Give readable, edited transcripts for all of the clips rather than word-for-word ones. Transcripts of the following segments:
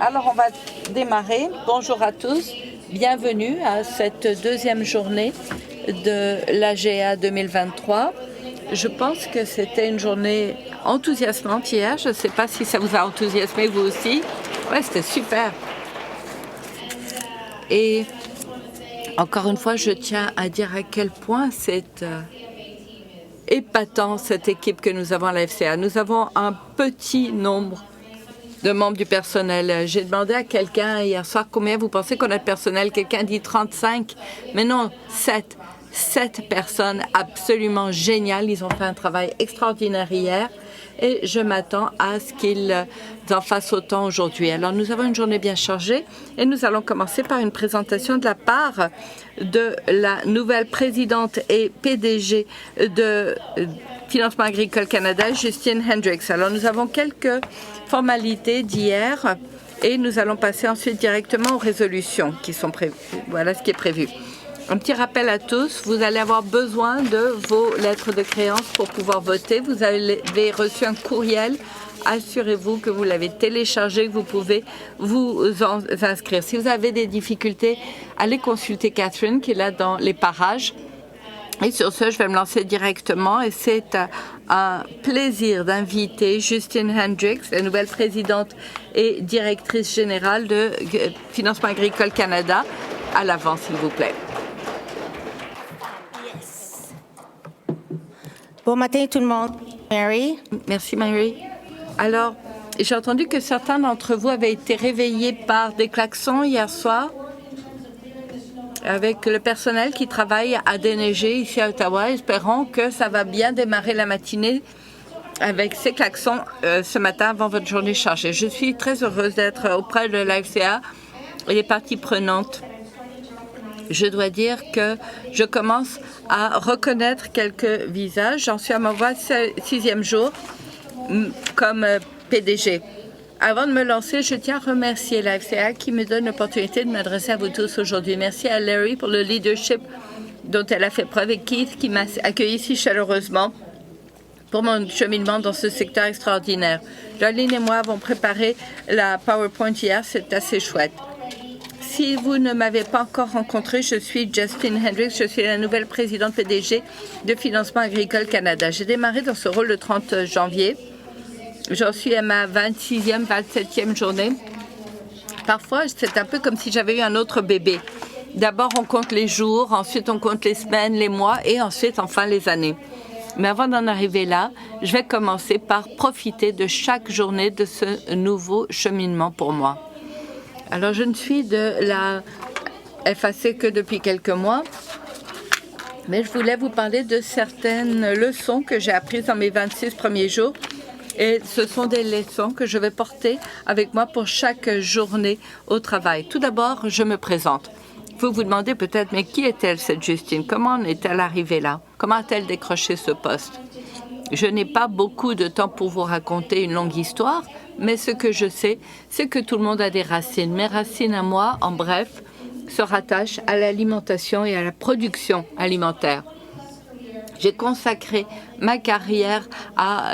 Alors, on va démarrer. Bonjour à tous. Bienvenue à cette deuxième journée de l'AGA 2023. Je pense que c'était une journée enthousiasmante hier. Je ne sais pas si ça vous a enthousiasmé vous aussi. Ouais, c'était super. Et encore une fois, je tiens à dire à quel point c'est épatant cette équipe que nous avons à la FCA. Nous avons un petit nombre de membres du personnel. J'ai demandé à quelqu'un hier soir combien vous pensez qu'on a de personnel. Quelqu'un dit 35, mais non, 7. 7 personnes absolument géniales. Ils ont fait un travail extraordinaire hier et je m'attends à ce qu'ils en fassent autant aujourd'hui. Alors, nous avons une journée bien chargée et nous allons commencer par une présentation de la part de la nouvelle présidente et PDG de Financement Agricole Canada, Justine Hendricks. Alors, nous avons quelques formalités d'hier et nous allons passer ensuite directement aux résolutions qui sont prévues. Voilà ce qui est prévu. Un petit rappel à tous, vous allez avoir besoin de vos lettres de créance pour pouvoir voter. Vous avez reçu un courriel. Assurez-vous que vous l'avez téléchargé, que vous pouvez vous inscrire. Si vous avez des difficultés, allez consulter Catherine qui est là dans les parages. Et sur ce, je vais me lancer directement et c'est un plaisir d'inviter Justine Hendricks, la nouvelle présidente et directrice générale de Financement Agricole Canada. À l'avant, s'il vous plaît. Bon matin tout le monde. Mary. Merci, Mary. Alors, j'ai entendu que certains d'entre vous avaient été réveillés par des klaxons hier soir avec le personnel qui travaille à déneiger ici à Ottawa. Espérons que ça va bien démarrer la matinée avec ces klaxons ce matin avant votre journée chargée. Je suis très heureuse d'être auprès de l'AFCA et les parties prenantes. Je dois dire que je commence à reconnaître quelques visages. J'en suis à mon 6e jour comme PDG. Avant de me lancer, je tiens à remercier la FCA qui me donne l'opportunité de m'adresser à vous tous aujourd'hui. Merci à Larry pour le leadership dont elle a fait preuve et Keith qui m'a accueilli si chaleureusement pour mon cheminement dans ce secteur extraordinaire. Jolene et moi avons préparé la PowerPoint hier, c'est assez chouette. Si vous ne m'avez pas encore rencontré, je suis Justine Hendricks, je suis la nouvelle présidente PDG de Financement Agricole Canada. J'ai démarré dans ce rôle le 30 janvier. J'en suis à ma 26e, 27e journée. Parfois, c'est un peu comme si j'avais eu un autre bébé. D'abord, on compte les jours, ensuite on compte les semaines, les mois et ensuite, enfin, les années. Mais avant d'en arriver là, je vais commencer par profiter de chaque journée de ce nouveau cheminement pour moi. Alors, je ne suis de la FAC que depuis quelques mois, mais je voulais vous parler de certaines leçons que j'ai apprises dans mes 26 premiers jours. Et ce sont des leçons que je vais porter avec moi pour chaque journée au travail. Tout d'abord, je me présente. Vous vous demandez peut-être, mais qui est-elle, cette Justine? Comment en est-elle arrivée là? Comment a-t-elle décroché ce poste? Je n'ai pas beaucoup de temps pour vous raconter une longue histoire, mais ce que je sais, c'est que tout le monde a des racines. Mes racines à moi, en bref, se rattachent à l'alimentation et à la production alimentaire. J'ai consacré ma carrière à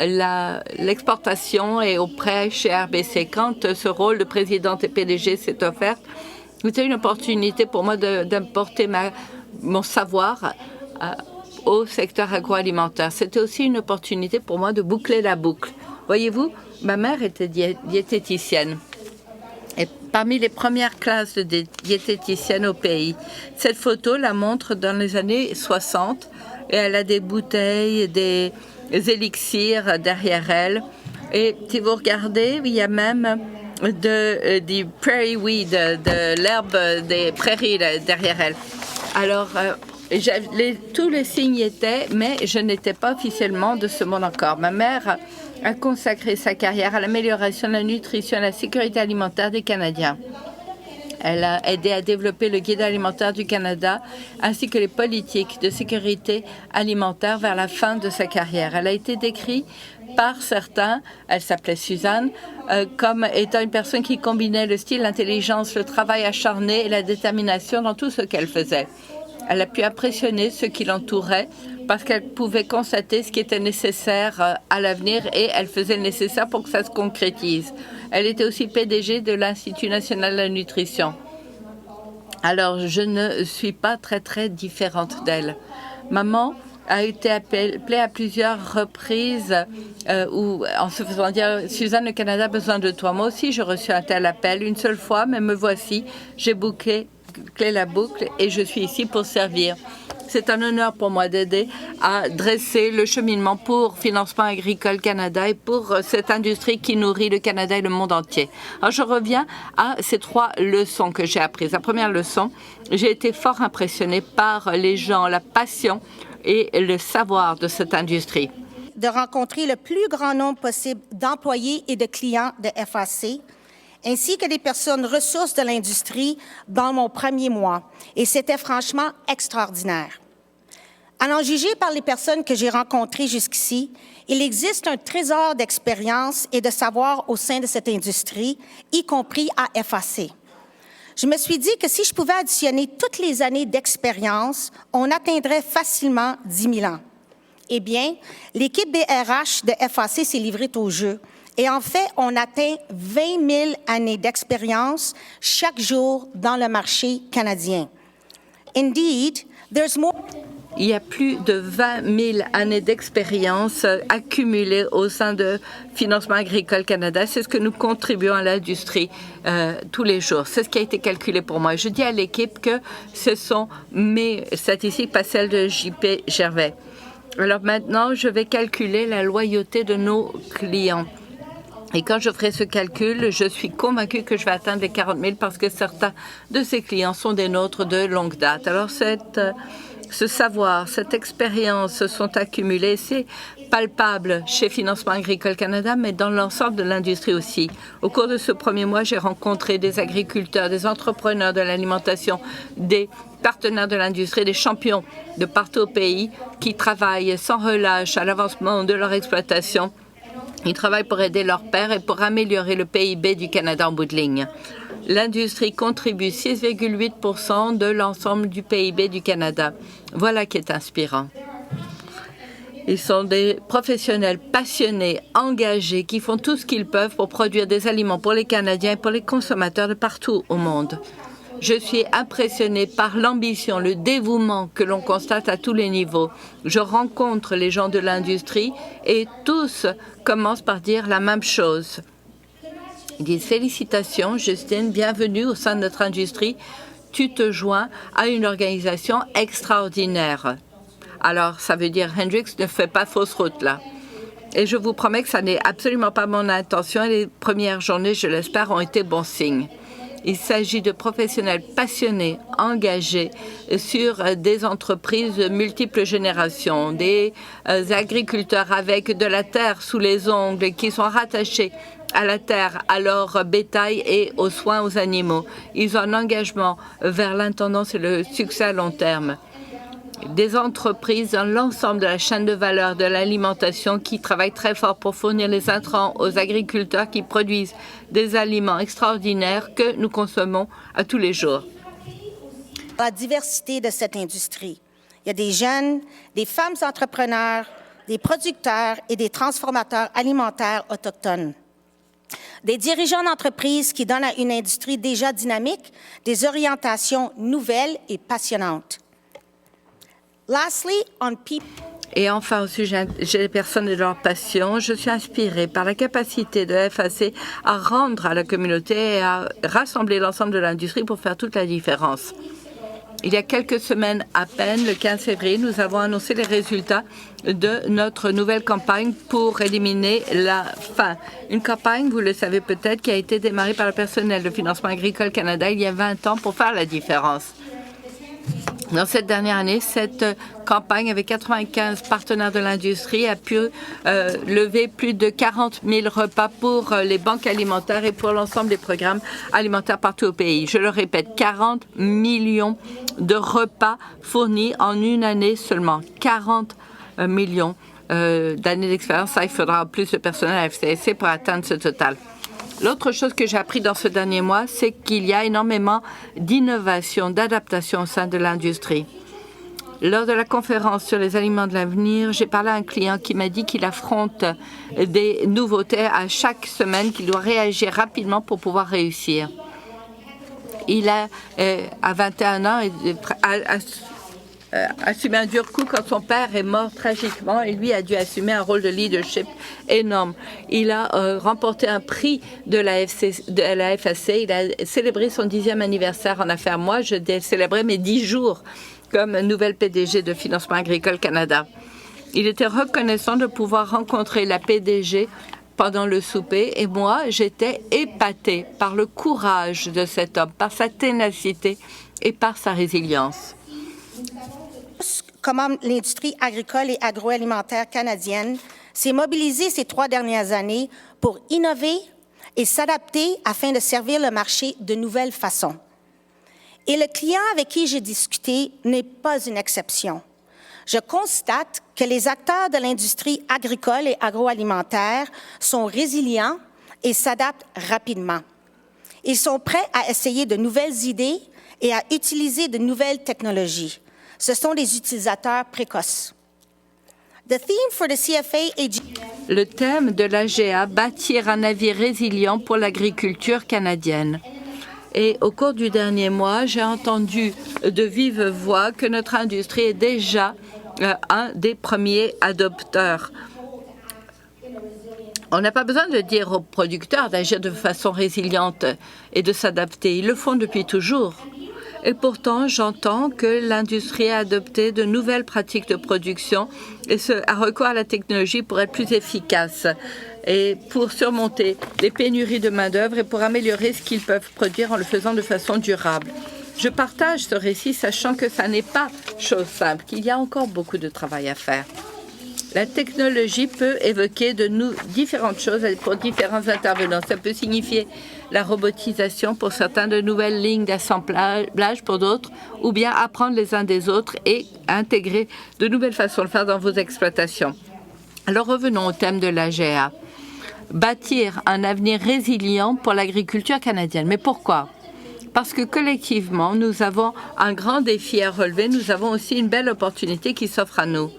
l'exportation et au prêt chez RBC. Quand ce rôle de présidente et PDG s'est offert, c'était une opportunité pour moi d'apporter mon savoir au secteur agroalimentaire. C'était aussi une opportunité pour moi de boucler la boucle. Voyez-vous, ma mère était diététicienne. Et parmi les premières classes de diététiciennes au pays. Cette photo la montre dans les années 60 et elle a des bouteilles, des élixirs derrière elle. Et si vous regardez, il y a même du prairie weed, de l'herbe des prairies derrière elle. Alors, tous les signes y étaient, mais je n'étais pas officiellement de ce monde encore. Ma mère a consacré sa carrière à l'amélioration de la nutrition et la sécurité alimentaire des Canadiens. Elle a aidé à développer le Guide alimentaire du Canada ainsi que les politiques de sécurité alimentaire vers la fin de sa carrière. Elle a été décrite par certains, elle s'appelait Suzanne, comme étant une personne qui combinait le style, l'intelligence, le travail acharné et la détermination dans tout ce qu'elle faisait. Elle a pu impressionner ceux qui l'entouraient parce qu'elle pouvait constater ce qui était nécessaire à l'avenir et elle faisait le nécessaire pour que ça se concrétise. Elle était aussi PDG de l'Institut national de la nutrition. Alors, je ne suis pas très différente d'elle. Maman a été appelée à plusieurs reprises en se faisant dire « Suzanne, le Canada a besoin de toi ». Moi aussi, j'ai reçu un tel appel une seule fois, mais me voici. J'ai bouclé la boucle et je suis ici pour servir. C'est un honneur pour moi d'aider à dresser le cheminement pour Financement agricole Canada et pour cette industrie qui nourrit le Canada et le monde entier. Alors, je reviens à ces 3 leçons que j'ai apprises. La première leçon, j'ai été fort impressionnée par les gens, la passion et le savoir de cette industrie. De rencontrer le plus grand nombre possible d'employés et de clients de FAC, ainsi que des personnes ressources de l'industrie dans mon premier mois. Et c'était franchement extraordinaire. À en juger par les personnes que j'ai rencontrées jusqu'ici, il existe un trésor d'expérience et de savoir au sein de cette industrie, y compris à FAC. Je me suis dit que si je pouvais additionner toutes les années d'expérience, on atteindrait facilement 10 000 ans. Eh bien, l'équipe BRH de FAC s'est livrée au jeu. Et en fait, on atteint 20 000 années d'expérience chaque jour dans le marché canadien. Indeed, there's more. Il y a plus de 20 000 années d'expérience accumulées au sein de Financement agricole Canada. C'est ce que nous contribuons à l'industrie tous les jours. C'est ce qui a été calculé pour moi. Je dis à l'équipe que ce sont mes statistiques, pas celles de J.P. Gervais. Alors maintenant, je vais calculer la loyauté de nos clients. Et quand je ferai ce calcul, je suis convaincue que je vais atteindre les 40 000 parce que certains de ces clients sont des nôtres de longue date. Alors, ce savoir, cette expérience sont accumulés. C'est palpable chez Financement agricole Canada, mais dans l'ensemble de l'industrie aussi. Au cours de ce premier mois, j'ai rencontré des agriculteurs, des entrepreneurs de l'alimentation, des partenaires de l'industrie, des champions de partout au pays qui travaillent sans relâche à l'avancement de leur exploitation. Ils travaillent pour aider leurs pairs et pour améliorer le PIB du Canada en bout de ligne. L'industrie contribue 6,8% de l'ensemble du PIB du Canada. Voilà qui est inspirant. Ils sont des professionnels passionnés, engagés, qui font tout ce qu'ils peuvent pour produire des aliments pour les Canadiens et pour les consommateurs de partout au monde. Je suis impressionnée par l'ambition, le dévouement que l'on constate à tous les niveaux. Je rencontre les gens de l'industrie et tous commencent par dire la même chose. Ils disent « Félicitations, Justine, bienvenue au sein de notre industrie. Tu te joins à une organisation extraordinaire. » Alors, ça veut dire Hendrix ne fait pas fausse route là. Et je vous promets que ça n'est absolument pas mon intention. Et les premières journées, je l'espère, ont été bon signe. Il s'agit de professionnels passionnés, engagés sur des entreprises de multiples générations, des agriculteurs avec de la terre sous les ongles qui sont rattachés à la terre, à leur bétail et aux soins aux animaux. Ils ont un engagement vers l'intendance et le succès à long terme. Des entreprises dans l'ensemble de la chaîne de valeur de l'alimentation qui travaillent très fort pour fournir les intrants aux agriculteurs qui produisent des aliments extraordinaires que nous consommons à tous les jours. La diversité de cette industrie. Il y a des jeunes, des femmes entrepreneurs, des producteurs et des transformateurs alimentaires autochtones. Des dirigeants d'entreprises qui donnent à une industrie déjà dynamique des orientations nouvelles et passionnantes. Lastly, on people. Et enfin, au sujet des personnes et de leur passion, je suis inspirée par la capacité de FAC à rendre à la communauté et à rassembler l'ensemble de l'industrie pour faire toute la différence. Il y a quelques semaines à peine, le 15 février, nous avons annoncé les résultats de notre nouvelle campagne pour éliminer la faim. Une campagne, vous le savez peut-être, qui a été démarrée par le personnel de Financement agricole Canada il y a 20 ans pour faire la différence. Dans cette dernière année, cette campagne avec 95 partenaires de l'industrie a pu lever plus de 40 000 repas pour les banques alimentaires et pour l'ensemble des programmes alimentaires partout au pays. Je le répète, 40 millions de repas fournis en une année seulement. 40 millions d'années d'expérience. Ça, il faudra plus de personnel à FCSC pour atteindre ce total. L'autre chose que j'ai appris dans ce dernier mois, c'est qu'il y a énormément d'innovation, d'adaptation au sein de l'industrie. Lors de la conférence sur les aliments de l'avenir, j'ai parlé à un client qui m'a dit qu'il affronte des nouveautés à chaque semaine, qu'il doit réagir rapidement pour pouvoir réussir. Il a, à 21 ans, assumé un dur coup quand son père est mort tragiquement et lui a dû assumer un rôle de leadership énorme. Il a remporté un prix de la FAC. Il a célébré son 10e anniversaire en affaires. Moi, je célébrais mes 10 jours comme nouvelle PDG de Financement agricole Canada. Il était reconnaissant de pouvoir rencontrer la PDG pendant le souper et moi, j'étais épatée par le courage de cet homme, par sa ténacité et par sa résilience. Comment l'industrie agricole et agroalimentaire canadienne s'est mobilisée ces 3 dernières années pour innover et s'adapter afin de servir le marché de nouvelles façons. Et le client avec qui j'ai discuté n'est pas une exception. Je constate que les acteurs de l'industrie agricole et agroalimentaire sont résilients et s'adaptent rapidement. Ils sont prêts à essayer de nouvelles idées et à utiliser de nouvelles technologies. Ce sont des utilisateurs précoces. Le thème de l'AGA, bâtir un navire résilient pour l'agriculture canadienne. Et au cours du dernier mois, j'ai entendu de vive voix que notre industrie est déjà un des premiers adopteurs. On n'a pas besoin de dire aux producteurs d'agir de façon résiliente et de s'adapter. Ils le font depuis toujours. Et pourtant, j'entends que l'industrie a adopté de nouvelles pratiques de production et a recours à la technologie pour être plus efficace et pour surmonter les pénuries de main-d'œuvre et pour améliorer ce qu'ils peuvent produire en le faisant de façon durable. Je partage ce récit sachant que ça n'est pas chose simple, qu'il y a encore beaucoup de travail à faire. La technologie peut évoquer différentes choses pour différents intervenants. Ça peut signifier la robotisation pour certains, de nouvelles lignes d'assemblage pour d'autres, ou bien apprendre les uns des autres et intégrer de nouvelles façons de faire dans vos exploitations. Alors revenons au thème de l'AGA. Bâtir un avenir résilient pour l'agriculture canadienne. Mais pourquoi? Parce que collectivement, nous avons un grand défi à relever. Nous avons aussi une belle opportunité qui s'offre à nous.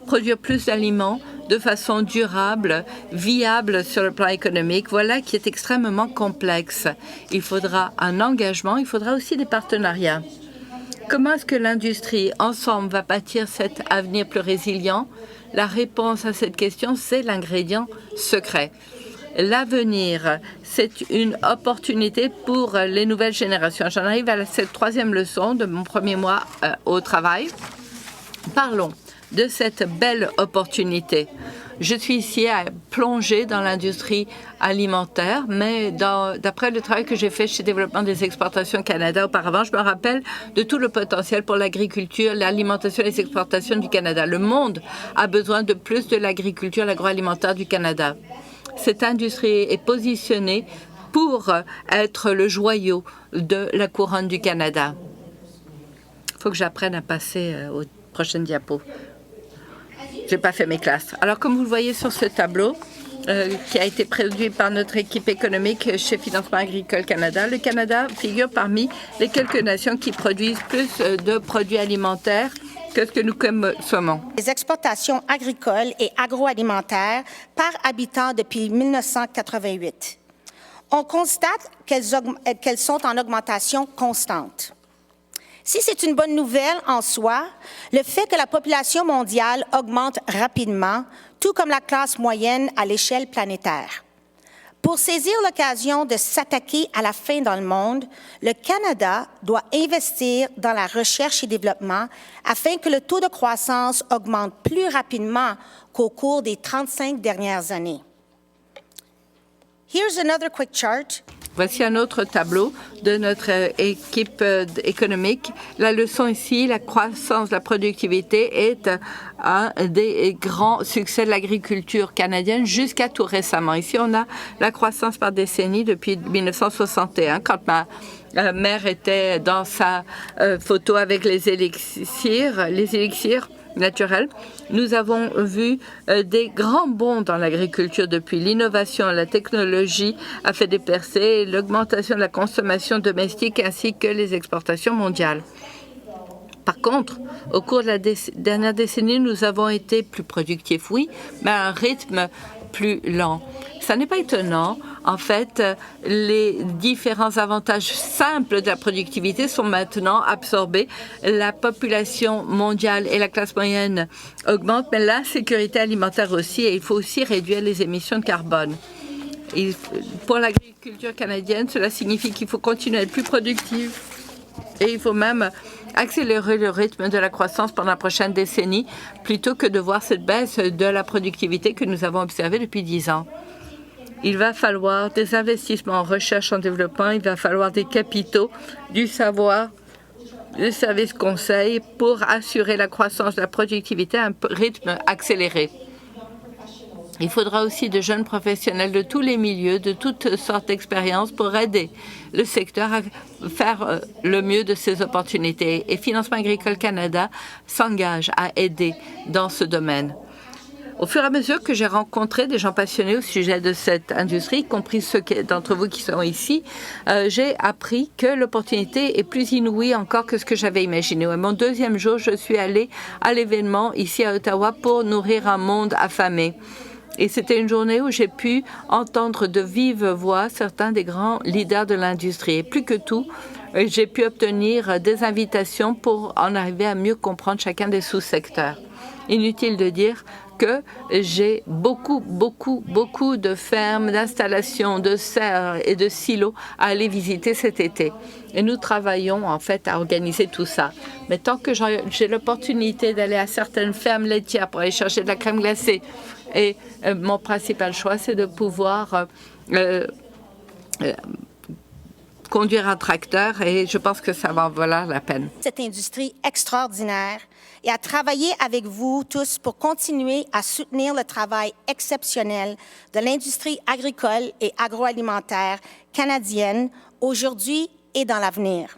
Produire plus d'aliments de façon durable, viable sur le plan économique, voilà qui est extrêmement complexe. Il faudra un engagement, il faudra aussi des partenariats. Comment est-ce que l'industrie, ensemble, va bâtir cet avenir plus résilient? La réponse à cette question, c'est l'ingrédient secret. L'avenir, c'est une opportunité pour les nouvelles générations. J'en arrive à cette 3e leçon de mon premier mois au travail. Parlons de cette belle opportunité. Je suis ici à plonger dans l'industrie alimentaire, mais d'après le travail que j'ai fait chez Développement des exportations Canada auparavant, je me rappelle de tout le potentiel pour l'agriculture, l'alimentation et les exportations du Canada. Le monde a besoin de plus de l'agriculture, l'agroalimentaire du Canada. Cette industrie est positionnée pour être le joyau de la couronne du Canada. Il faut que j'apprenne à passer aux prochaines diapos. Je n'ai pas fait mes classes. Alors, comme vous le voyez sur ce tableau, qui a été produit par notre équipe économique chez Financement agricole Canada, le Canada figure parmi les quelques nations qui produisent plus de produits alimentaires que ce que nous consommons. Les exportations agricoles et agroalimentaires par habitant depuis 1988. On constate qu'elles sont en augmentation constante. Si c'est une bonne nouvelle en soi, le fait que la population mondiale augmente rapidement, tout comme la classe moyenne à l'échelle planétaire. Pour saisir l'occasion de s'attaquer à la faim dans le monde, le Canada doit investir dans la recherche et développement afin que le taux de croissance augmente plus rapidement qu'au cours des 35 dernières années. Here's another quick chart. Voici un autre tableau de notre équipe économique. La leçon ici, la croissance, la productivité est un des grands succès de l'agriculture canadienne jusqu'à tout récemment. Ici, on a la croissance par décennie depuis 1961, quand ma mère était dans sa photo avec les élixirs naturels. Nous avons vu des grands bonds dans l'agriculture depuis. L'innovation, la technologie a fait des percées, l'augmentation de la consommation domestique ainsi que les exportations mondiales. Par contre, au cours de la dernière décennie, nous avons été plus productifs, oui, mais à un rythme plus lent. Ça n'est pas étonnant. En fait, les différents avantages simples de la productivité sont maintenant absorbés. La population mondiale et la classe moyenne augmentent, mais la sécurité alimentaire aussi, et il faut aussi réduire les émissions de carbone. Pour l'agriculture canadienne, cela signifie qu'il faut continuer à être plus productif et il faut même accélérer le rythme de la croissance pendant la prochaine décennie plutôt que de voir cette baisse de la productivité que nous avons observée depuis 10 ans. Il va falloir des investissements en recherche et en développement, il va falloir des capitaux, du savoir, du service conseil pour assurer la croissance de la productivité à un rythme accéléré. Il faudra aussi de jeunes professionnels de tous les milieux, de toutes sortes d'expériences pour aider le secteur à faire le mieux de ces opportunités. Et Financement agricole Canada s'engage à aider dans ce domaine. Au fur et à mesure que j'ai rencontré des gens passionnés au sujet de cette industrie, y compris ceux d'entre vous qui sont ici, j'ai appris que l'opportunité est plus inouïe encore que ce que j'avais imaginé. Mon deuxième jour, je suis allée à l'événement ici à Ottawa pour nourrir un monde affamé. Et c'était une journée où j'ai pu entendre de vive voix certains des grands leaders de l'industrie. Et plus que tout, j'ai pu obtenir des invitations pour en arriver à mieux comprendre chacun des sous-secteurs. Inutile de dire que j'ai beaucoup de fermes, d'installations, de serres et de silos à aller visiter cet été. Et nous travaillons en fait à organiser tout ça. Mais tant que j'ai l'opportunité d'aller à certaines fermes laitières pour aller chercher de la crème glacée, et mon principal choix, c'est de pouvoir conduire un tracteur et je pense que ça va en valoir la peine. Cette industrie extraordinaire et à travailler avec vous tous pour continuer à soutenir le travail exceptionnel de l'industrie agricole et agroalimentaire canadienne aujourd'hui et dans l'avenir.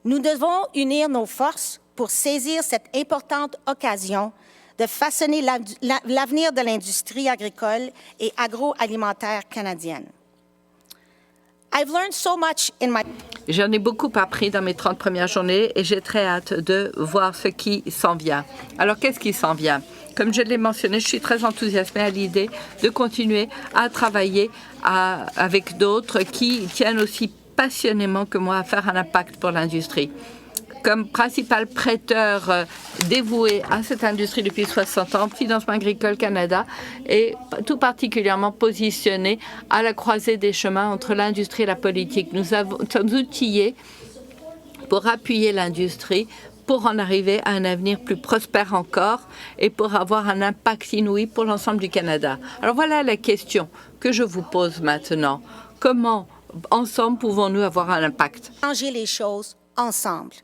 Nous devons unir nos forces pour saisir cette importante occasion de façonner l'avenir de l'industrie agricole et agroalimentaire canadienne. J'en ai beaucoup appris dans mes 30 premières journées et j'ai très hâte de voir ce qui s'en vient. Alors, qu'est-ce qui s'en vient? Comme je l'ai mentionné, je suis très enthousiasmée à l'idée de continuer à travailler avec d'autres qui tiennent aussi passionnément que moi à faire un impact pour l'industrie. Comme principal prêteur dévoué à cette industrie depuis 60 ans, Financement agricole Canada est tout particulièrement positionné à la croisée des chemins entre l'industrie et la politique. Nous sommes outillés pour appuyer l'industrie, pour en arriver à un avenir plus prospère encore et pour avoir un impact inouï pour l'ensemble du Canada. Alors voilà la question que je vous pose maintenant. Comment, ensemble, pouvons-nous avoir un impact? Changer les choses ensemble.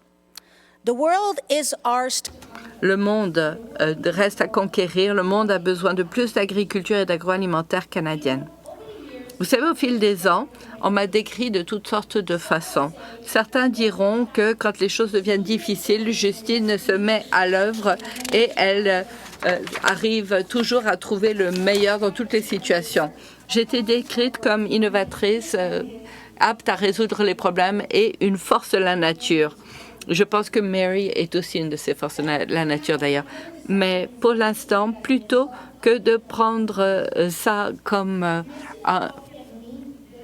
Le monde reste à conquérir. Le monde a besoin de plus d'agriculture et d'agroalimentaire canadienne. Vous savez, au fil des ans, on m'a décrit de toutes sortes de façons. Certains diront que quand les choses deviennent difficiles, Justine se met à l'œuvre et elle arrive toujours à trouver le meilleur dans toutes les situations. J'ai été décrite comme innovatrice, apte à résoudre les problèmes et une force de la nature. Je pense que Mary est aussi une de ces forces de la nature d'ailleurs. Mais pour l'instant, plutôt que de prendre ça comme un...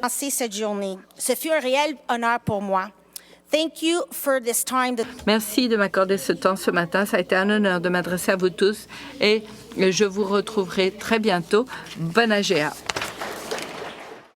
cette journée. Ce fut un réel honneur pour moi. Thank you for this time. Merci de m'accorder ce temps ce matin. Ça a été un honneur de m'adresser à vous tous et je vous retrouverai très bientôt. Bonne AGA.